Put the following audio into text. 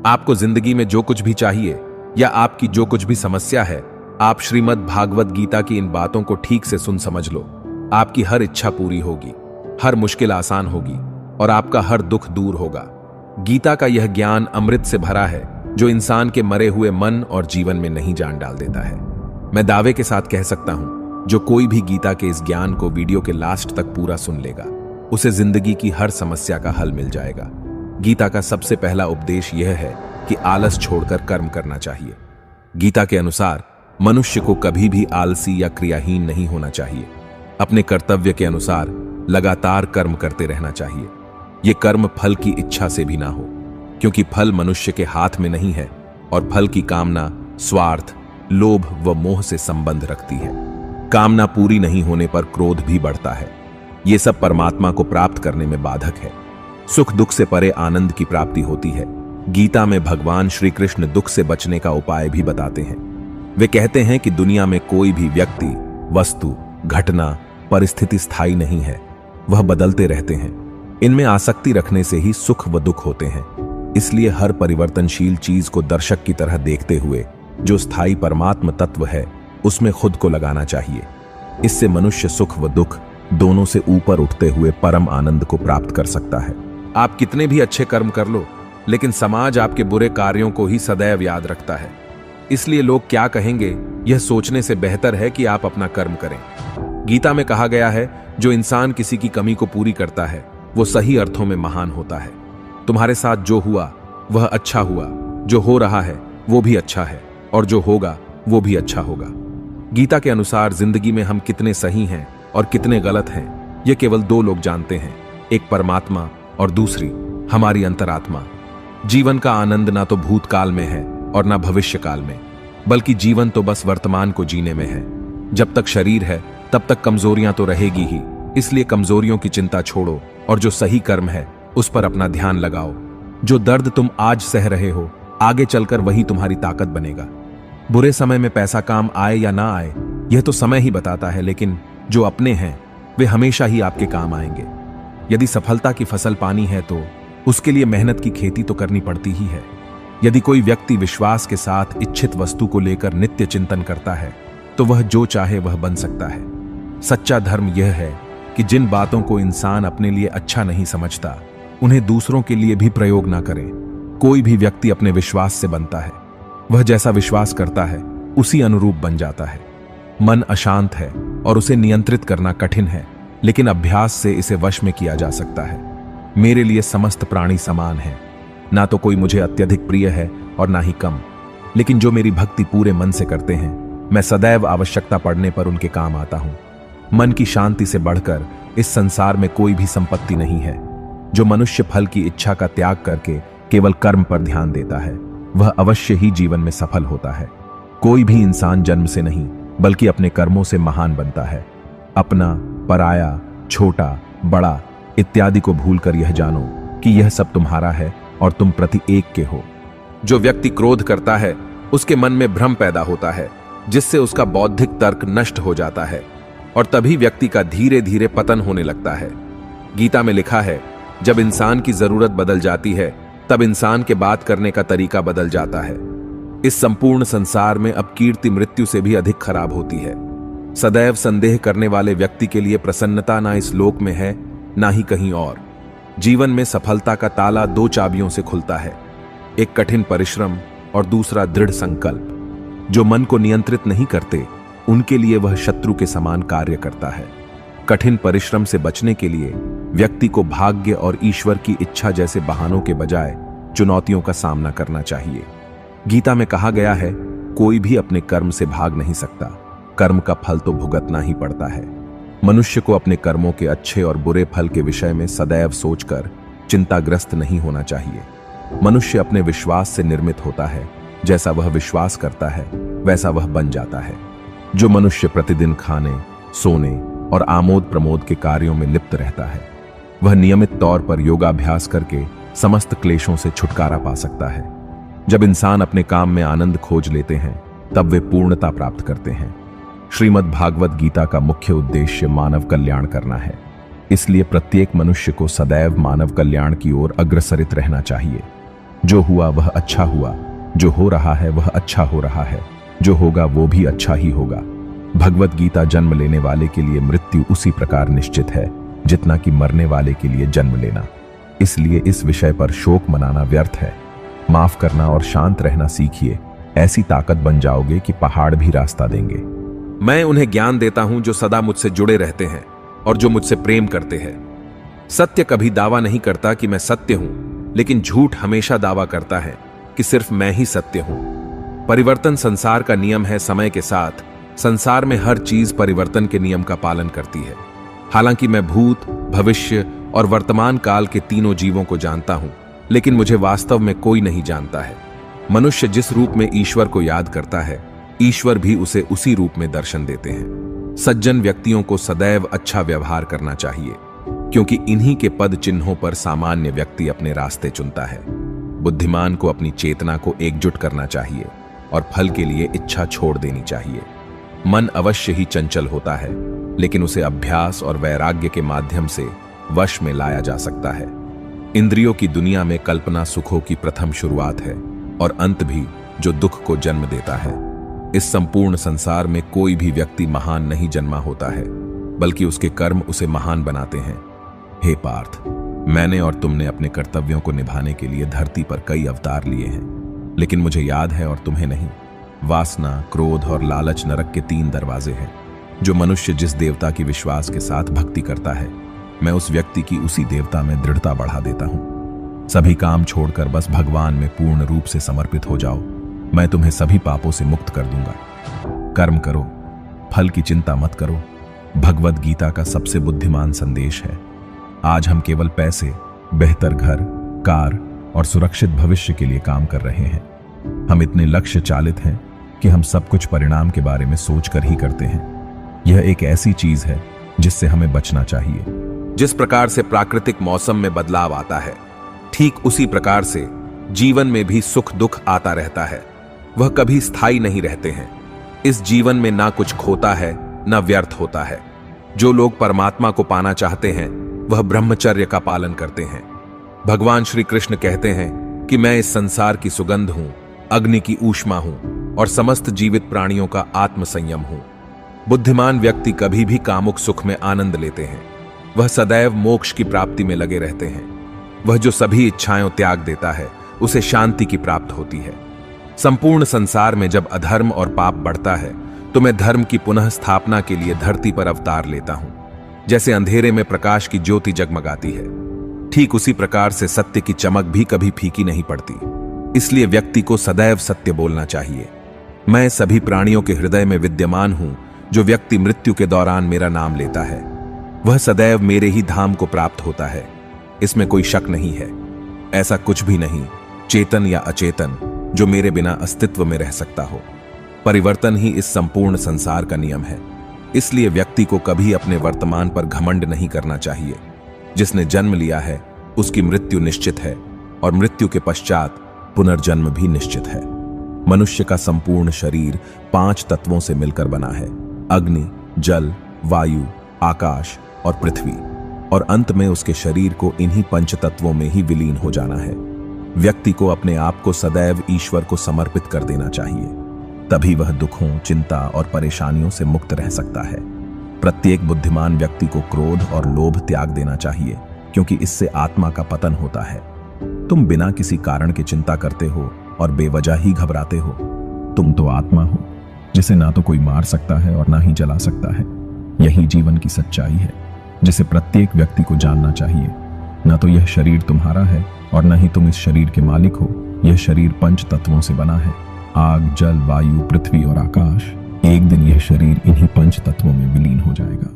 आपको जिंदगी में जो कुछ भी चाहिए या आपकी जो कुछ भी समस्या है, आप श्रीमद् भागवत गीता की इन बातों को ठीक से सुन समझ लो। आपकी हर इच्छा पूरी होगी, हर मुश्किल आसान होगी और आपका हर दुख दूर होगा। गीता का यह ज्ञान अमृत से भरा है जो इंसान के मरे हुए मन और जीवन में नहीं जान डाल देता है। मैं दावे के साथ कह सकता हूं, जो कोई भी गीता के इस ज्ञान को वीडियो के लास्ट तक पूरा सुन लेगा, उसे जिंदगी की हर समस्या का हल मिल जाएगा। गीता का सबसे पहला उपदेश यह है कि आलस छोड़कर कर्म करना चाहिए। गीता के अनुसार मनुष्य को कभी भी आलसी या क्रियाहीन नहीं होना चाहिए। अपने कर्तव्य के अनुसार लगातार कर्म करते रहना चाहिए। ये कर्म फल की इच्छा से भी ना हो, क्योंकि फल मनुष्य के हाथ में नहीं है और फल की कामना स्वार्थ, लोभ व मोह से संबंध रखती है। कामना पूरी नहीं होने पर क्रोध भी बढ़ता है। ये सब परमात्मा को प्राप्त करने में बाधक है। सुख दुख से परे आनंद की प्राप्ति होती है। गीता में भगवान श्री कृष्ण दुख से बचने का उपाय भी बताते हैं। वे कहते हैं कि दुनिया में कोई भी व्यक्ति, वस्तु, घटना, परिस्थिति स्थायी नहीं है, वह बदलते रहते हैं। इनमें आसक्ति रखने से ही सुख व दुख होते हैं। इसलिए हर परिवर्तनशील चीज को दर्शक की तरह देखते हुए जो स्थायी परमात्म तत्व है उसमें खुद को लगाना चाहिए। इससे मनुष्य सुख व दुख दोनों से ऊपर उठते हुए परम आनंद को प्राप्त कर सकता है। आप कितने भी अच्छे कर्म कर लो, लेकिन समाज आपके बुरे कार्यों को ही सदैव याद रखता है। इसलिए लोग क्या कहेंगे, यह सोचने से बेहतर है कि आप अपना कर्म करें। गीता में कहा गया है, जो इंसान किसी की कमी को पूरी करता है वो सही अर्थों में महान होता है। तुम्हारे साथ जो हुआ वह अच्छा हुआ, जो हो रहा है वो भी अच्छा है और जो होगा वो भी अच्छा होगा। गीता के अनुसार जिंदगी में हम कितने सही हैं और कितने गलत हैं, ये केवल दो लोग जानते हैं, एक परमात्मा और दूसरी हमारी अंतरात्मा। जीवन का आनंद ना तो भूतकाल में है और ना भविष्य काल में, बल्कि जीवन तो बस वर्तमान को जीने में है। जब तक शरीर है तब तक कमजोरियां तो रहेगी ही, इसलिए कमजोरियों की चिंता छोड़ो और जो सही कर्म है उस पर अपना ध्यान लगाओ। जो दर्द तुम आज सह रहे हो, आगे चलकर वही तुम्हारी ताकत बनेगा। बुरे समय में पैसा काम आए या ना आए यह तो समय ही बताता है, लेकिन जो अपने हैं वे हमेशा ही आपके काम आएंगे। यदि सफलता की फसल पानी है तो उसके लिए मेहनत की खेती तो करनी पड़ती ही है। यदि कोई व्यक्ति विश्वास के साथ इच्छित वस्तु को लेकर नित्य चिंतन करता है तो वह जो चाहे वह बन सकता है। सच्चा धर्म यह है कि जिन बातों को इंसान अपने लिए अच्छा नहीं समझता उन्हें दूसरों के लिए भी प्रयोग ना करे। कोई भी व्यक्ति अपने विश्वास से बनता है। वह जैसा विश्वास करता है उसी अनुरूप बन जाता है। मन अशांत है और उसे नियंत्रित करना कठिन है, लेकिन अभ्यास से इसे वश में किया जा सकता है। मेरे लिए समस्त प्राणी समान हैं, ना तो कोई मुझे अत्यधिक प्रिय है और ना ही कम, लेकिन जो मेरी भक्ति पूरे मन से करते हैं मैं सदैव आवश्यकता पड़ने पर उनके काम आता हूं। मन की शांति से बढ़कर इस संसार में कोई भी संपत्ति नहीं है। जो मनुष्य फल की इच्छा का त्याग करके केवल कर्म पर ध्यान देता है वह अवश्य ही जीवन में सफल होता है। कोई भी इंसान जन्म से नहीं बल्कि अपने कर्मों से महान बनता है। अपना, पराया, छोटा, बड़ा इत्यादि को भूलकर यह जानो कि यह सब तुम्हारा है और तुम प्रति एक के हो। जो व्यक्ति क्रोध करता है उसके मन में भ्रम पैदा होता है, जिससे उसका बौद्धिक तर्क नष्ट हो जाता है और तभी व्यक्ति का धीरे धीरे पतन होने लगता है। गीता में लिखा है, जब इंसान की जरूरत बदल जाती है तब इंसान के बात करने का तरीका बदल जाता है। इस संपूर्ण संसार में अब कीर्ति मृत्यु से भी अधिक खराब होती है। सदैव संदेह करने वाले व्यक्ति के लिए प्रसन्नता ना इस लोक में है ना ही कहीं और। जीवन में सफलता का ताला दो चाबियों से खुलता है, एक कठिन परिश्रम और दूसरा दृढ़ संकल्प। जो मन को नियंत्रित नहीं करते उनके लिए वह शत्रु के समान कार्य करता है। कठिन परिश्रम से बचने के लिए व्यक्ति को भाग्य और ईश्वर की इच्छा जैसे बहानों के बजाय चुनौतियों का सामना करना चाहिए। गीता में कहा गया है, कोई भी अपने कर्म से भाग नहीं सकता, कर्म का फल तो भुगतना ही पड़ता है। मनुष्य को अपने कर्मों के अच्छे और बुरे फल के विषय में सदैव सोचकर चिंताग्रस्त नहीं होना चाहिए। मनुष्य अपने विश्वास से निर्मित होता है, जैसा वह विश्वास करता है वैसा वह बन जाता है। जो मनुष्य प्रतिदिन खाने, सोने और आमोद प्रमोद के कार्यों में लिप्त रहता है वह नियमित तौर पर योगाभ्यास करके समस्त क्लेशों से छुटकारा पा सकता है। जब इंसान अपने काम में आनंद खोज लेते हैं तब वे पूर्णता प्राप्त करते हैं। श्रीमद् भागवत गीता का मुख्य उद्देश्य मानव कल्याण करना है। इसलिए प्रत्येक मनुष्य को सदैव मानव कल्याण की ओर अग्रसरित रहना चाहिए। जो हुआ वह अच्छा हुआ, जो हो रहा है वह अच्छा हो रहा है, जो होगा वो भी अच्छा ही होगा। भगवत गीता जन्म लेने वाले के लिए मृत्यु उसी प्रकार निश्चित है जितना कि मरने वाले के लिए जन्म लेना। इसलिए इस विषय पर शोक मनाना व्यर्थ है। माफ करना और शांत रहना सीखिए, ऐसी ताकत बन जाओगे कि पहाड़ भी रास्ता देंगे। मैं उन्हें ज्ञान देता हूं जो सदा मुझसे जुड़े रहते हैं और जो मुझसे प्रेम करते हैं। सत्य कभी दावा नहीं करता कि मैं सत्य हूं, लेकिन झूठ हमेशा दावा करता है कि सिर्फ मैं ही सत्य हूं। परिवर्तन संसार का नियम है। समय के साथ संसार में हर चीज परिवर्तन के नियम का पालन करती है। हालांकि मैं भूत, भविष्य और वर्तमान काल के तीनों जीवों को जानता हूं, लेकिन मुझे वास्तव में कोई नहीं जानता है। मनुष्य जिस रूप में ईश्वर को याद करता है, ईश्वर भी उसे उसी रूप में दर्शन देते हैं। सज्जन व्यक्तियों को सदैव अच्छा व्यवहार करना चाहिए, क्योंकि इन्हीं के पद चिन्हों पर सामान्य व्यक्ति अपने रास्ते चुनता है। बुद्धिमान को अपनी चेतना को एकजुट करना चाहिए और फल के लिए इच्छा छोड़ देनी चाहिए। मन अवश्य ही चंचल होता है, लेकिन उसे अभ्यास और वैराग्य के माध्यम से वश में लाया जा सकता है। इंद्रियों की दुनिया में कल्पना सुखों की प्रथम शुरुआत है और अंत भी, जो दुख को जन्म देता है। इस संपूर्ण संसार में कोई भी व्यक्ति महान नहीं जन्मा होता है, बल्कि उसके कर्म उसे महान बनाते हैं। हे पार्थ, मैंने और तुमने अपने कर्तव्यों को निभाने के लिए धरती पर कई अवतार लिए हैं, लेकिन मुझे याद है और तुम्हें नहीं। वासना, क्रोध और लालच नरक के 3 दरवाजे हैं। जो मनुष्य जिस देवता की विश्वास के साथ भक्ति करता है, मैं उस व्यक्ति की उसी देवता में दृढ़ता बढ़ा देता हूं। सभी काम छोड़कर बस भगवान में पूर्ण रूप से समर्पित हो जाओ, मैं तुम्हें सभी पापों से मुक्त कर दूंगा। कर्म करो, फल की चिंता मत करो। भगवत गीता का सबसे बुद्धिमान संदेश है। आज हम केवल पैसे, बेहतर घर, कार और सुरक्षित भविष्य के लिए काम कर रहे हैं। हम इतने लक्ष्य चालित हैं कि हम सब कुछ परिणाम के बारे में सोचकर ही करते हैं। यह एक ऐसी चीज है जिससे हमें बचना चाहिए। जिस प्रकार से प्राकृतिक मौसम में बदलाव आता है, ठीक उसी प्रकार से जीवन में भी सुख दुख आता रहता है। वह कभी स्थायी नहीं रहते हैं। इस जीवन में ना कुछ खोता है, ना व्यर्थ होता है। जो लोग परमात्मा को पाना चाहते हैं, वह ब्रह्मचर्य का पालन करते हैं। भगवान श्री कृष्ण कहते हैं कि मैं इस संसार की सुगंध हूं, अग्नि की ऊष्मा हूं और समस्त जीवित प्राणियों का आत्म संयम हूं। बुद्धिमान व्यक्ति कभी भी कामुक सुख में आनंद लेते हैं। वह सदैव मोक्ष की प्राप्ति में लगे रहते हैं। वह जो सभी इच्छाएं त्याग देता है, उसे शांति की प्राप्त होती है। संपूर्ण संसार में जब अधर्म और पाप बढ़ता है, तो मैं धर्म की पुनः स्थापना के लिए धरती पर अवतार लेता हूं। जैसे अंधेरे में प्रकाश की ज्योति जगमगाती है, ठीक उसी प्रकार से सत्य की चमक भी कभी फीकी नहीं पड़ती। इसलिए व्यक्ति को सदैव सत्य बोलना चाहिए। मैं सभी प्राणियों के हृदय में विद्यमान हूं। जो व्यक्ति मृत्यु के दौरान मेरा नाम लेता है, वह सदैव मेरे ही धाम को प्राप्त होता है। इसमें कोई शक नहीं है। ऐसा कुछ भी नहीं, चेतन या अचेतन, जो मेरे बिना अस्तित्व में रह सकता हो। परिवर्तन ही इस संपूर्ण संसार का नियम है। इसलिए व्यक्ति को कभी अपने वर्तमान पर घमंड नहीं करना चाहिए। जिसने जन्म लिया है, उसकी मृत्यु निश्चित है और मृत्यु के पश्चात पुनर्जन्म भी निश्चित है। मनुष्य का संपूर्ण शरीर 5 तत्वों से मिलकर बना है: अग्नि, जल, वायु, आकाश और पृथ्वी। और अंत में उसके शरीर को इन्हीं 5 तत्वों में ही विलीन हो जाना है। व्यक्ति को अपने आप को सदैव ईश्वर को समर्पित कर देना चाहिए, तभी वह दुखों, चिंता और परेशानियों से मुक्त रह सकता है। प्रत्येक बुद्धिमान व्यक्ति को क्रोध और लोभ त्याग देना चाहिए, क्योंकि इससे आत्मा का पतन होता है। तुम बिना किसी कारण की चिंता करते हो और बेवजह ही घबराते हो। तुम तो आत्मा हो, जिसे ना तो कोई मार सकता है और ना ही जला सकता है। यही जीवन की सच्चाई है, जिसे प्रत्येक व्यक्ति को जानना चाहिए। ना तो यह शरीर तुम्हारा है और न ही तुम इस शरीर के मालिक हो। यह शरीर 5 तत्वों से बना है: आग, जल, वायु, पृथ्वी और आकाश। एक दिन यह शरीर इन्हीं 5 तत्वों में विलीन हो जाएगा।